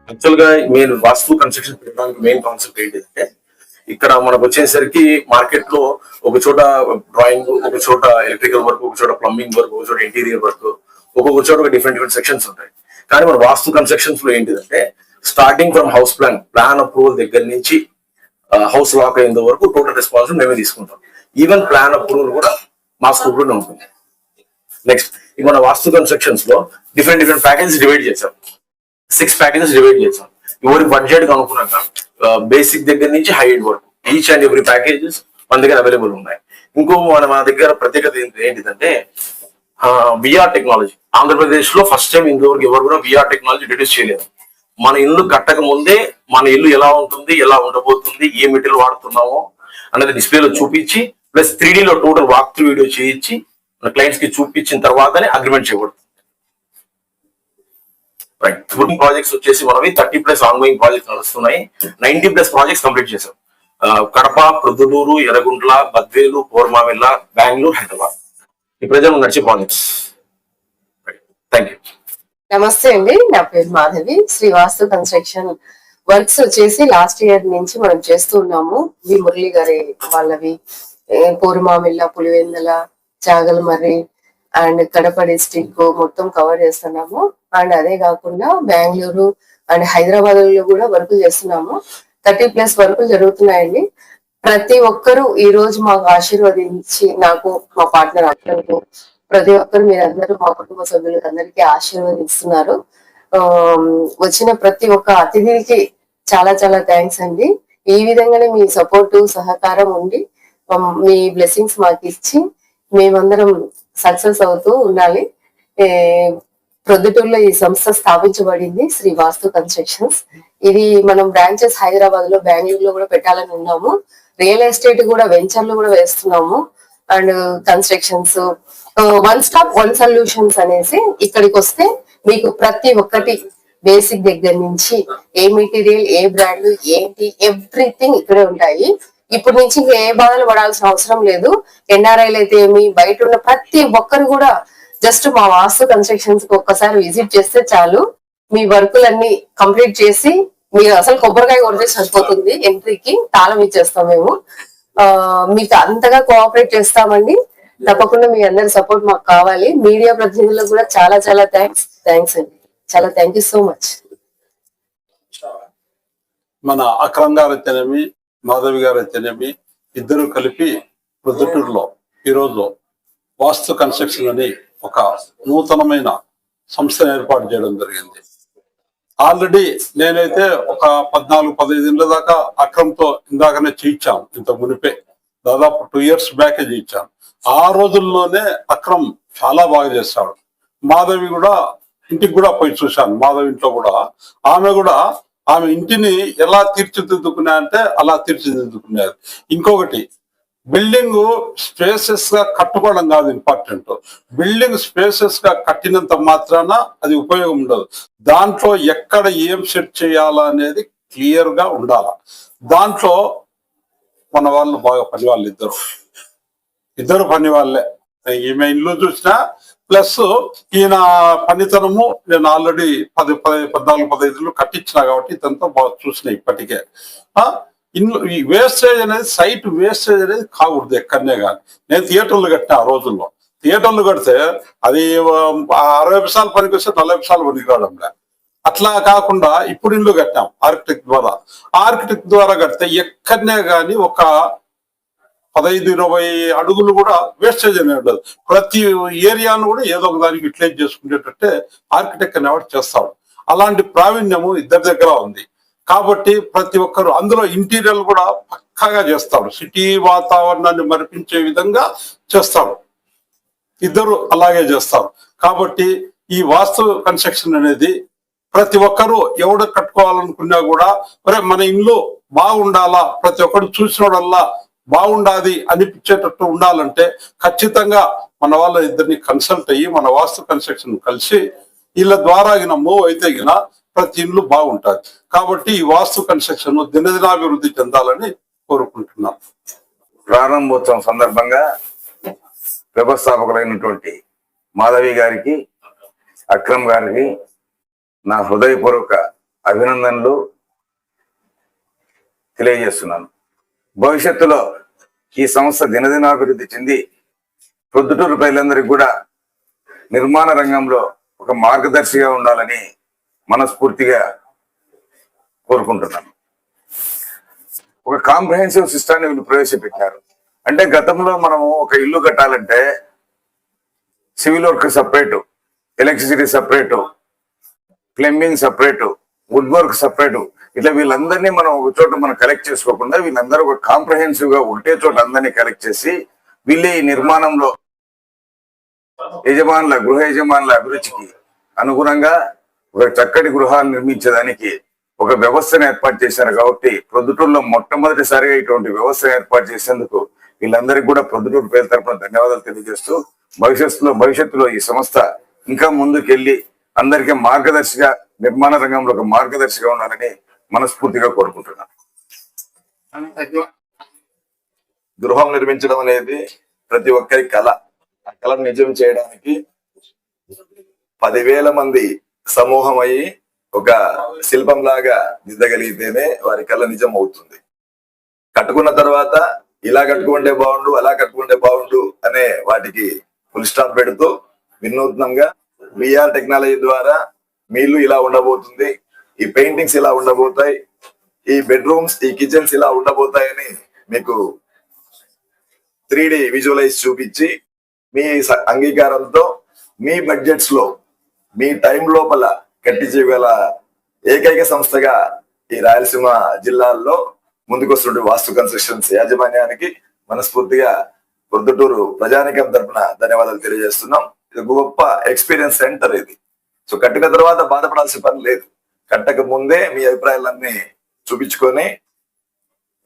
Actual గా main వాస్తు construction పెట్టడానికి main concept ఏంటంటే ఇక్కడ మనకు వచ్చేసరికి మార్కెట్ లో ఒక చోట డ్రాయింగ్, ఒక చోట ఎలక్ట్రికల్ వర్క్, ఒక చోట ప్లంబింగ్ వర్క్, ఒక చోట ఇంటీరియర్ వర్క్, ఒక్కొక్క చోట ఒక డిఫరెంట్ సెక్షన్స్ ఉంటాయి. కానీ మన వాస్తు కన్స్ట్రక్షన్స్ లో ఏంటిదంటే starting from house plan approval దగ్గర నుంచి హౌస్ లాక్ అయ్యేంత వరకు టోటల్ రెస్పాన్సిబిలిటీ మేమే తీసుకుంటాం. ఈవెన్ ప్లాన్ అప్రూవల్ కూడా మా స్కూప్ లోనే ఉంటుంది. నెక్స్ట్ మన వాస్తు కన్స్ట్రక్షన్స్ లో డిఫరెంట్ ప్యాకేజెస్ డివైడ్ చేశాం. 6 ప్యాకేజెస్ డివైడ్ చేసాం. ఎవరి బడ్జెట్ అనుకున్నాక బేసిక్ దగ్గర నుంచి హై ఎండ్ వరకు ఈచ్ అండ్ ఎవ్రీ ప్యాకేజెస్ మన దగ్గర అవైలబుల్ ఉన్నాయి. ఇంకో మన దగ్గర ప్రత్యేకత ఏంటిదంటే విఆర్ టెక్నాలజీ. ఆంధ్రప్రదేశ్ లో ఫస్ట్ టైం ఇంతవరకు ఎవరు కూడా విఆర్ టెక్నాలజీ ఇంట్రడ్యూస్ చేయలేదు. మన ఇల్లు కట్టక ముందే మన ఇల్లు ఎలా ఉంటుంది, ఎలా ఉండబోతుంది, ఏ మెటీరియల్ వాడుతున్నామో అనేది డిస్ప్లేలో చూపించి ప్లస్ 3D లో టోటల్ వాక్ త్రూ వీడియో చేయించి మన క్లయింట్స్ కి చూపించిన తర్వాతనే అగ్రిమెంట్ చేయబడుతుంది. ప్రాజెక్ట్స్ వచ్చేసి మనవి 30+ ఆన్గోయింగ్ ప్రాజెక్ట్స్ నడుస్తున్నాయి. 90+ ప్రాజెక్ట్స్ కంప్లీట్ చేశాం. కడప, ప్రొద్దుటూరు, ఎర్రగుంట్ల, బద్వేలు, కోరమామిల్ల, బెంగళూరు, హైదరాబాద్ ఈ ప్రజలు నడిచే ప్రాజెక్ట్స్. Thank you. నమస్తే అండి, నా పేరు మాధవి. శ్రీవాస్తు కన్స్ట్రక్షన్ వర్క్స్ వచ్చేసి లాస్ట్ ఇయర్ నుంచి మనం చేస్తూ ఉన్నాము. వి మురళి గారి వాళ్ళవి కోరమామిల్ల, పులివెందల, చాగలమర్రి అండ్ కడప డిస్ట్రిక్ట్ మొత్తం కవర్ చేస్తున్నాము. అండ్ అదే కాకుండా బెంగళూరు అండ్ హైదరాబాద్ లో కూడా వర్క్ చేస్తున్నాము. 30+ వర్కులు జరుగుతున్నాయండి. ప్రతి ఒక్కరు ఈ రోజు మాకు ఆశీర్వదించి, నాకు మా పార్ట్నర్ అక్కలకు ప్రతి ఒక్కరు మీరందరూ మా కుటుంబ సభ్యులకు అందరికీ ఆశీర్వదిస్తున్నారు. వచ్చిన ప్రతి ఒక్క అతిథికి చాలా చాలా థ్యాంక్స్ అండి. ఈ విధంగానే మీ సపోర్టు సహకారం ఉండి మీ బ్లెస్సింగ్స్ మాకు ఇచ్చి మేమందరం సక్సెస్ అవుతూ ఉండాలి. ప్రొద్దుటూరులో ఈ సంస్థ స్థాపించబడింది శ్రీ వాస్తు కన్స్ట్రక్షన్స్. ఇది మనం బ్రాంచెస్ హైదరాబాద్ లో, బెంగళూరులో కూడా పెట్టాలని ఉన్నాము. రియల్ ఎస్టేట్ కూడా వెంచర్లు కూడా వేస్తున్నాము. And constructions one stop one solutions అనేసి ఇక్కడికి వస్తే మీకు ప్రతి ఒక్కటి బేసిక్ దగ్గర నుంచి ఏ మెటీరియల్, ఏ బ్రాండ్, ఏంటి ఎవ్రీథింగ్ ఇక్కడే ఉంటాయి. ఇప్పటి నుంచి ఇంకా ఏ బాధలు పడాల్సిన అవసరం లేదు. ఎన్ఆర్ఐలు అయితే ఏమి, బయట ఉన్న ప్రతి ఒక్కరు కూడా జస్ట్ మా వాస్తు కన్స్ట్రక్షన్స్ కి ఒక్కసారి విజిట్ చేస్తే చాలు, మీ వర్కులన్నీ కంప్లీట్ చేసి మీరు అసలు కొబ్బరికాయ కొడితే సరిపోతుంది. ఎంట్రీకి తాళం ఇచ్చేస్తాం మేము. మీకు అంతగా కోఆపరేట్ చేస్తామండి. తప్పకుండా మీ అందరి సపోర్ట్ మాకు కావాలి. మీడియా ప్రతినిధులకు కూడా చాలా చాలా థ్యాంక్స్ అండి. చాలా థ్యాంక్ యూ సో మచ్. మన అక్రమ్ గారు అయితేనేమి, మాధవి గారు అయితేనేమి ఇద్దరు కలిపి ప్రొద్దుటూరులో ఈరోజు వాస్తు కన్స్ట్రక్షన్ అని ఒక నూతనమైన సంస్థను ఏర్పాటు చేయడం జరిగింది. ఆల్రెడీ నేనైతే ఒక 14-15 ఏళ్ళ దాకా అక్రమ్తో ఇందాకనే చేయించాను. ఇంత మునిపే దాదాపు 2 years బ్యాకే చేయించాను. ఆ రోజుల్లోనే అక్రమ్ చాలా బాగా చేస్తాడు. మాధవి కూడా ఇంటికి కూడా పోయి చూశాను. మాధవి ఇంట్లో కూడా ఆమె ఇంటిని ఎలా తీర్చిదిద్దుకున్నా అంటే అలా తీర్చిదిద్దుకునేది. ఇంకొకటి, బిల్డింగ్ స్పేసెస్ గా కట్టుకోవడం కాదు ఇంపార్టెంట్, బిల్డింగ్ స్పేసెస్ గా కట్టినంత మాత్రాన అది ఉపయోగం ఉండదు. దాంట్లో ఎక్కడ ఏం సెట్ చేయాలా అనేది క్లియర్ గా ఉండాల. దాంట్లో మన వాళ్ళు బాగా పని వాళ్ళు ఇద్దరు పని వాళ్ళే. ఈమె ఇల్లు చూసినా ప్లస్ ఈయన పనితనము నేను ఆల్రెడీ 14-15 ఇల్లు కట్టించిన కాబట్టి ఇదంతా బాగా చూసినా ఇప్పటికే. ఈ వేస్టేజ్ అనేది, సైట్ వేస్టేజ్ అనేది కాకూడదు ఎక్కడనే కానీ. నేను థియేటర్లు కట్టిన ఆ రోజుల్లో. థియేటర్లు కడితే అది 60 నిమిషాలు పనికి వస్తే 40 నిమిషాలు పనికి రావడంలే. అట్లా కాకుండా ఇప్పుడు ఇల్లు కట్టాం ఆర్కిటెక్ట్ ద్వారా కడితే ఎక్కడనే కానీ ఒక 15-20 అడుగులు కూడా వేస్టేజ్ అనేది ఉండదు. ప్రతి ఏరియాను కూడా ఏదో ఒక దానికి యూటిలైజ్ చేసుకునేటట్టే ఆర్కిటెక్ట్ అనేవాడు చేస్తాడు. అలాంటి ప్రావీణ్యము ఇద్దరి దగ్గర ఉంది కాబట్టి ప్రతి ఒక్కరు అందులో ఇంటీరియర్ కూడా పక్కాగా చేస్తాడు. సిటీ వాతావరణాన్ని మరిపించే విధంగా చేస్తాడు. ఇద్దరు అలాగే చేస్తారు. కాబట్టి ఈ వాస్తు కన్స్ట్రక్షన్ అనేది ప్రతి ఒక్కరు ఎవడు కట్టుకోవాలనుకున్నా కూడా మన ఇల్లు బాగుండాలా, ప్రతి ఒక్కరు చూసినోడల్లా బాగుండాది అనిపించేటట్టు ఉండాలంటే ఖచ్చితంగా మన వాళ్ళ ఇద్దరిని కన్సల్ట్ అయ్యి మన వాస్తు కన్స్ట్రక్షన్ కలిసి వీళ్ళ ద్వారా మూవ్ అయితే ప్రతి ఇల్లు బాగుంటుంది. కాబట్టి ఈ వాస్తు కన్స్ట్రక్షన్ దినదినాభివృద్ధి చెందాలని కోరుకుంటున్నాం. ప్రారంభోత్సవం సందర్భంగా వ్యవస్థాపకులైనటువంటి మాధవి గారికి, అక్రమ్ గారికి నా హృదయపూర్వక అభినందనలు తెలియజేస్తున్నాను. భవిష్యత్తులో ఈ సంస్థ దినదినాభివృద్ధి చెంది ప్రొద్దుటూరు ప్రజలందరికీ కూడా నిర్మాణ రంగంలో ఒక మార్గదర్శిగా ఉండాలని మనస్ఫూర్తిగా కోరుకుంటున్నాను. ఒక కాంప్రహెన్సివ్ సిస్టాన్ని వీళ్ళు ప్రవేశపెట్టారు. అంటే గతంలో మనము ఒక ఇల్లు కట్టాలంటే civil work separate, electricity separate, plumbing separate, wood work separate, ఇట్లా వీళ్ళందరినీ మనం ఒక చోట మనం కలెక్ట్ చేసుకోకుండా వీళ్ళందరూ ఒక కాంప్రహెన్సివ్ గా ఒకటే చోట అందరినీ కలెక్ట్ చేసి వీళ్ళే ఈ నిర్మాణంలో గృహ యజమానుల అభిరుచికి అనుగుణంగా ఒక చక్కటి గృహాలు నిర్మించడానికి ఒక వ్యవస్థను ఏర్పాటు చేశారు. కాబట్టి ప్రొద్దుటూరులో మొట్టమొదటిసారిగా ఇటువంటి వ్యవస్థను ఏర్పాటు చేసేందుకు వీళ్ళందరికీ కూడా ప్రొద్దుటూరు పేరు తరపున ధన్యవాదాలు తెలియజేస్తూ భవిష్యత్తులో ఈ సంస్థ ఇంకా ముందుకెళ్లి అందరికీ మార్గదర్శిగా, నిర్మాణ రంగంలో ఒక మార్గదర్శిగా ఉండాలని మనస్ఫూర్తిగా కోరుకుంటున్నాను. గృహం నిర్మించడం అనేది ప్రతి ఒక్కరి కళ. ఆ కళను నిజం చేయడానికి 10,000 మంది సమూహం అయ్యి ఒక శిల్పం లాగా దిద్దగలిగితేనే వారి కళ నిజం అవుతుంది. కట్టుకున్న తర్వాత ఇలా కట్టుకుంటే బాగుండు, అలా కట్టుకుంటే బాగుండు అనే వాటికి ఫుల్ స్టాప్ పెడుతూ వినూత్నంగా విఆర్ టెక్నాలజీ ద్వారా మీ ఇల్లు ఇలా ఉండబోతుంది, ఈ పెయింటింగ్స్ ఇలా ఉండబోతాయి, ఈ బెడ్రూమ్స్, ఈ కిచెన్స్ ఇలా ఉండబోతాయని మీకు 3D విజువలైజ్ చూపించి మీ అంగీకారంతో మీ బడ్జెట్స్ లో మీ టైం లోపల కట్టించగల ఏకైక సంస్థగా ఈ రాయలసీమ జిల్లాల్లో ముందుకొస్తున్న వాస్తు కన్స్ట్రక్షన్స్ యాజమాన్యానికి మనస్ఫూర్తిగా ప్రొద్దుటూరు ప్రజానికం తరపున ధన్యవాదాలు తెలియజేస్తున్నాం. ఇది గొప్ప ఎక్స్పీరియన్స్ సెంటర్ ఇది. సో కట్టిన తర్వాత బాధపడాల్సిన పని లేదు. కట్టక ముందే మీ అభిప్రాయాలన్నీ చూపించుకొని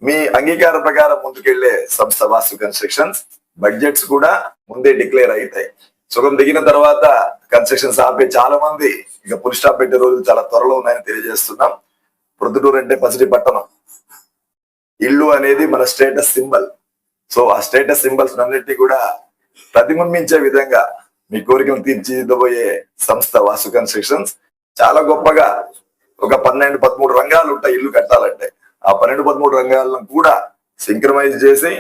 మీ అంగీకార ప్రకారం ముందుకెళ్లే సంస్థ వాస్తు కన్స్ట్రక్షన్స్. బడ్జెట్స్ కూడా ముందే డిక్లేర్ అవుతాయి. సుఖం దిగిన తర్వాత కన్స్ట్రక్షన్స్ ఆపే చాలా మంది ఇక ఫుల్ స్టాప్ పెట్టే రోజులు చాలా త్వరలో ఉన్నాయని తెలియజేస్తున్నాం. ప్రొద్దుటూరు అంటే పసిడి పట్టణం. ఇల్లు అనేది మన స్టేటస్ సింబల్. సో ఆ స్టేటస్ సింబల్స్ అన్నిటినీ కూడా ప్రతిబింబించే విధంగా మీ కోరికను తీర్చిదిద్దబోయే సంస్థ వాస్తు కన్స్ట్రక్షన్స్. చాలా గొప్పగా ఒక 12-13 రంగాలు ఉంటాయి ఇల్లు కట్టాలంటే. ఆ 12-13 రంగాలను కూడా సింక్రమైజ్ చేసి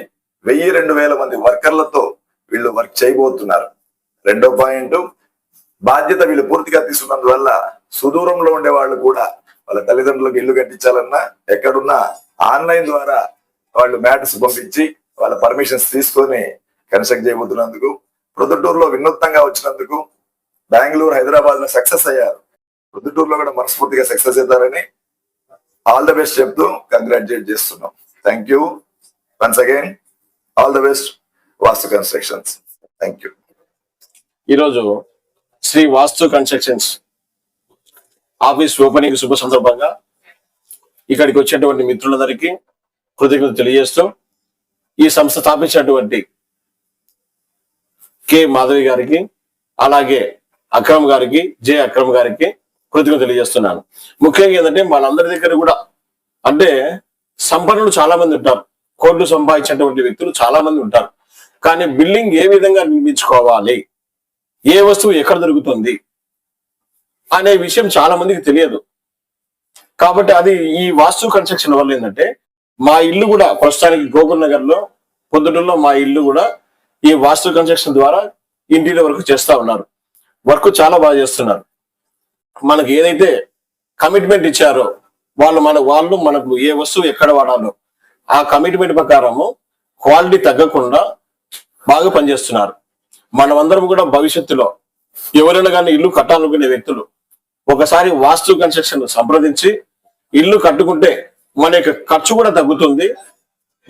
1,000-2,000 మంది వర్కర్లతో వీళ్ళు వర్క్ చేయబోతున్నారు. రెండో పాయింట్, బాధ్యత వీళ్ళు పూర్తిగా తీసుకున్నందువల్ల సుదూరంలో ఉండే వాళ్ళు కూడా వాళ్ళ తల్లిదండ్రులకు ఇల్లు కట్టించాలన్నా ఎక్కడున్నా ఆన్లైన్ ద్వారా వాళ్ళు మ్యాటర్స్ పంపించి వాళ్ళ పర్మిషన్స్ తీసుకొని కన్స్ట్రక్ట్ చేయబోతున్నందుకు, ప్రొద్దుటూరులో వినూత్నంగా వచ్చినందుకు, బెంగళూరు, హైదరాబాద్ లో సక్సెస్ అయ్యారు, ప్రొద్దుటూరులో కూడా మనస్ఫూర్తిగా సక్సెస్ అవుతారని ఆల్ ద బెస్ట్ చెప్తూ కంగ్రాచులేట్ చేస్తున్నాం. Thank you once again. All the best vastu constructions. Thank you. ఈరోజు శ్రీ వాస్తు కన్స్ట్రక్షన్స్ ఆఫీస్ ఓపెనింగ్ శుభ సందర్భంగా ఇక్కడికి వచ్చేటువంటి మిత్రులందరికీ కృతజ్ఞతలు తెలియజేస్తూ ఈ సంస్థ స్థాపించినటువంటి కె మాధవి గారికి, అలాగే అక్రమ్ గారికి, జె అక్రమ్ గారికి కృతజ్ఞతలు తెలియజేస్తున్నాను. ముఖ్యంగా ఏంటంటే మనందరి దగ్గర కూడా అంటే సంపన్నులు చాలా మంది ఉంటారు, కోట్లు సంపాదించినటువంటి వ్యక్తులు చాలా మంది ఉంటారు. కానీ బిల్డింగ్ ఏ విధంగా నిర్మించుకోవాలి, ఏ వస్తువు ఎక్కడ దొరుకుతుంది అనే విషయం చాలా మందికి తెలియదు. కాబట్టి అది ఈ వాస్తు కన్స్ట్రక్షన్ వల్ల ఏంటంటే మా ఇల్లు కూడా ప్రస్తుతానికి గోకుల్ నగర్ లో పొద్దుటూరులో మా ఇల్లు కూడా ఈ వాస్తు కన్స్ట్రక్షన్ ద్వారా ఇంటీరియర్ వర్క్ చేస్తా ఉన్నారు. వర్క్ చాలా బాగా చేస్తున్నారు. మనకు ఏదైతే కమిట్మెంట్ ఇచ్చారో వాళ్ళు మనకు ఏ వస్తువు ఎక్కడ వాడాలో ఆ కమిట్మెంట్ ప్రకారము క్వాలిటీ తగ్గకుండా బాగా పనిచేస్తున్నారు. మనమందరం కూడా భవిష్యత్తులో ఎవరైనా కానీ ఇల్లు కట్టాలనుకునే వ్యక్తులు ఒకసారి వాస్తు కన్స్ట్రక్షన్ సంప్రదించి ఇల్లు కట్టుకుంటే మన యొక్క ఖర్చు కూడా తగ్గుతుంది,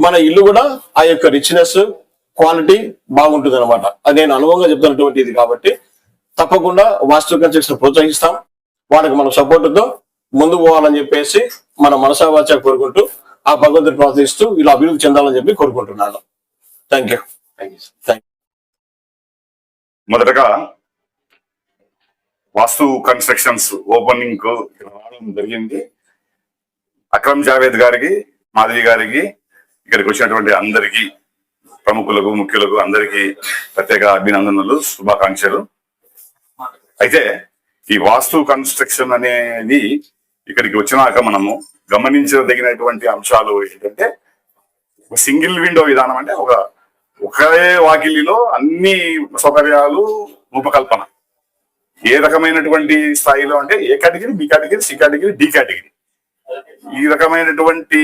మన ఇల్లు కూడా ఆ యొక్క రిచ్నెస్, క్వాలిటీ బాగుంటుంది అనమాట. అది నేను అనుభవంగా చెప్తున్నటువంటి ఇది. కాబట్టి తప్పకుండా వాస్తు కన్స్ట్రక్షన్ ప్రోత్సహిస్తాం. వాళ్ళకి మనం సపోర్టుతో ముందు పోవాలని చెప్పేసి మన మనసావాచ కోరుకుంటూ ఆ భగవంతుని ప్రార్థిస్తూ ఇలా అభివృద్ధి చెందాలని చెప్పి కోరుకుంటున్నాను. Thank you. మొదటగా వాస్తు కన్స్ట్రక్షన్స్ ఓపెనింగ్ రావడం జరిగింది. అక్రమ్ జావేద్ గారికి, మాధవి గారికి, ఇక్కడికి వచ్చినటువంటి అందరికీ, ప్రముఖులకు, ముఖ్యులకు అందరికీ ప్రత్యేక అభినందనలు, శుభాకాంక్షలు. అయితే ఈ వాస్తు కన్స్ట్రక్షన్ అనేది ఇక్కడికి వచ్చినాక మనము గమనించదగినటువంటి అంశాలు ఏంటంటే, ఒక సింగిల్ విండో విధానం అంటే ఒకే వాకిలిలో అన్ని సౌకర్యాలు రూపకల్పన. ఏ రకమైనటువంటి స్థాయిలో అంటే A category, B category, C category, D category, ఈ రకమైనటువంటి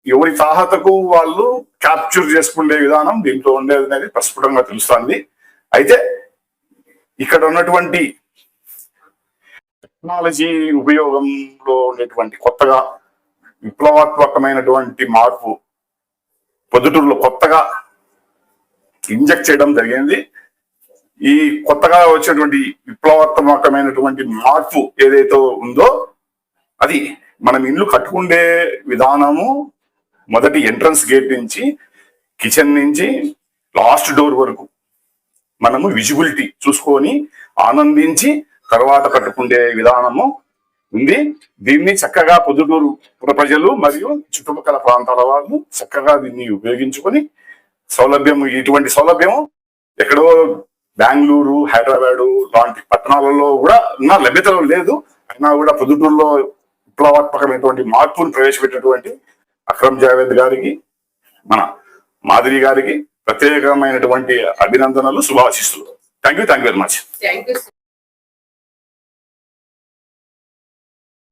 ఎవరి తాహతకు వాళ్ళు క్యాప్చర్ చేసుకునే విధానం దీంట్లో ఉండేది అనేది ప్రస్ఫుటంగా తెలుస్తుంది. అయితే ఇక్కడ ఉన్నటువంటి టెక్నాలజీ ఉపయోగంలో ఉండేటువంటి కొత్తగా విప్లవాత్మకమైనటువంటి మార్పు పొద్దుటూరులో కొత్తగా ఇంజెక్ట్ చేయడం జరిగింది. ఈ కొత్తగా వచ్చినటువంటి విప్లవాత్మకమైనటువంటి మార్పు ఏదైతే ఉందో అది మనం ఇల్లు కట్టుకుండే విధానము, మొదటి ఎంట్రన్స్ గేట్ నుంచి కిచెన్ నుంచి లాస్ట్ డోర్ వరకు మనము విజిబిలిటీ చూసుకొని ఆనందించి తర్వాత కట్టుకుండే విధానము ఉంది. దీన్ని చక్కగా పొద్దుటూరు పుర ప్రజలు మరియు చుట్టుపక్కల ప్రాంతాల వాళ్ళు చక్కగా దీన్ని ఉపయోగించుకొని ఇటువంటి సౌలభ్యం ఎక్కడో బెంగళూరు, హైదరాబాదు లాంటి పట్టణాలలో కూడా ఉన్న లభ్యతలో లేదు. అయినా కూడా పొద్దుటూరులో విప్లవాత్మకమైనటువంటి మార్పును ప్రవేశపెట్టినటువంటి అక్రమ్ జావేద్ గారికి, మన మాధవి గారికి ప్రత్యేకమైనటువంటి అభినందనలు, శుభాశీస్సులు. Thank you very much.